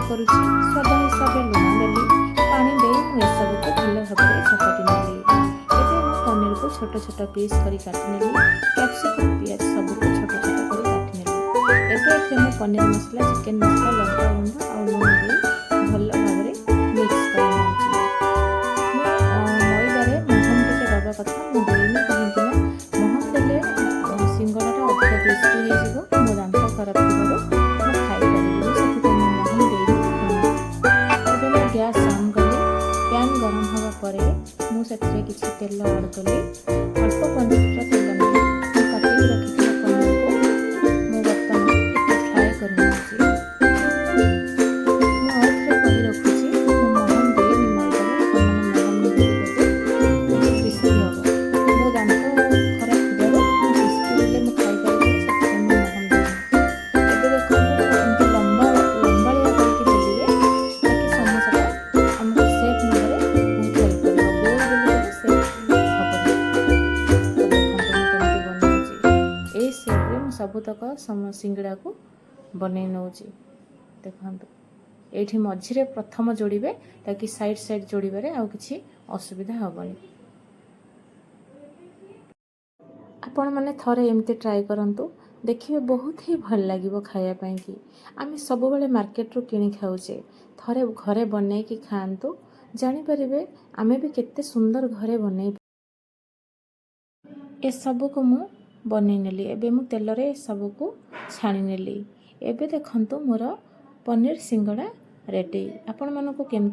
କରୁଛି। ସ୍ୱାଦ ହିସାବରେ ଲୁଣ ଦେଲି, ପାଣି ଦେଇ ମୁଁ ଏସବୁକୁ ଭଲ ଭାବରେ ଚକଟି ନେଲି। ଏବେ ମୁଁ ପନିରକୁ ଛୋଟ ଛୋଟ ପିସ୍ କରି କାଟି ନେଲି। କ୍ୟାପ୍ସିକମ୍, ପିଆଜ ସବୁକୁ ଛୋଟ ଛୋଟ କରି କାଟି ନେଲି। ଏବେ ଏଥିରେ ମୁଁ ପନିର ମସଲା, ଚିକେନ ମସଲା, ଲଙ୍କା ଗୁଣ୍ଡ ଆଉ ଲୁଣ ଦେଇ ଭଲ ଭାବରେ ମିକ୍ସ କରି ନେଉଛି। ମଇଦାରେ ମହମ ଟିକେ ଦେବା କଥା, ମୁଁ ଦେଇନି କାହିଁକିନା ମହମ ଦେଲେ ସିଙ୍ଗଡ଼ାଟା ଅଧିକ କ୍ରିସ୍ପି ହେଇଯିବ। ମୋ ଦାନ୍ତ ଖରାପ ଥିବାରୁ ମୁଁ ଖାଇପାରିବିନି, ସେଥିପାଇଁ ମୁଁ ମହମ ଦେଇନି। ଏବେ ମୁଁ ଗ୍ୟାସ୍ ଅନ୍ କଲି। ପ୍ୟାନ୍ ଗରମ ହେବା ପରେ ମୁଁ ସେଥିରେ କିଛି ତେଲ ଆଡ଼୍ କଲି। ଅଳ୍ପ କ୍ୱାଣ୍ଟିଟିର ତେଲ ନେଲି। ମୁଁ କାଟିକି ରଖିଥିବା ପନିରକୁ ମୁଁ ବର୍ତ୍ତମାନ ଟିକେ ଫ୍ରାଏ କରି ନେଉଛି। ମୁଁ ଆଉ ଥରେ କହି ରଖୁଛି, ମୁଁ ମହମ ଦେଇନି ମଇଦାରେ, ଆପଣମାନେ ମହମ ନିହାତି ଦେବେ, ଟିକେ କ୍ରିସ୍ପି ହେବ। ମୋ ଦାନ୍ତ ଖରାପ ଥିବାରୁ କ୍ରିସ୍ପି ହେଲେ ମୁଁ ଖାଇପାରିବିନି, ସେଥିପାଇଁ ମୁଁ ମହମ ଦେଇନି। ଏବେ ଦେଖନ୍ତୁ ଏମିତି ଲମ୍ବାଳିଆ କରିକି ବେଲିବେ, ତାକି ସମୋସାଟା ଆମକୁ ସେପ୍ ନେବାରେ ବହୁତ ହେଲ୍ପ କରିବ। ଗୋଲ ବେଲିଦେଲେ ସେପ୍ ହେବନି। ତ ଦେଖନ୍ତୁ ମୁଁ କେମିତି ବନାଉଛି। ଏଇ ସେପ୍ରେ ମୁଁ ସବୁତକ ସିଙ୍ଗଡ଼ାକୁ ବନେଇ ନେଉଛି। ଦେଖନ୍ତୁ ଏଇଠି ମଝିରେ ପ୍ରଥମ ଯୋଡ଼ିବେ, ତାକି ସାଇଡ଼୍ ଯୋଡ଼ିବାରେ ଆଉ କିଛି ଅସୁବିଧା ହେବନି। ଆପଣମାନେ ଥରେ ଏମିତି ଟ୍ରାଏ କରନ୍ତୁ, ଦେଖିବେ ବହୁତ ହିଁ ଭଲ ଲାଗିବ ଖାଇବା ପାଇଁକି। ଆମେ ସବୁବେଳେ ମାର୍କେଟରୁ କିଣି ଖାଉଛେ, ଥରେ ଘରେ ବନେଇକି ଖାଆନ୍ତୁ, ଜାଣିପାରିବେ ଆମେ ବି କେତେ ସୁନ୍ଦର ଘରେ ବନେଇ। ଏସବୁକୁ ମୁଁ ବନେଇ ନେଲି। ଏବେ ମୁଁ ତେଲରେ ଏସବୁକୁ ଛାଣି ନେଲି। ଏବେ ଦେଖନ୍ତୁ ମୋର ପନିର ସିଙ୍ଗଡ଼ା ରେଡ଼ି। ଆପଣମାନଙ୍କୁ କେମିତି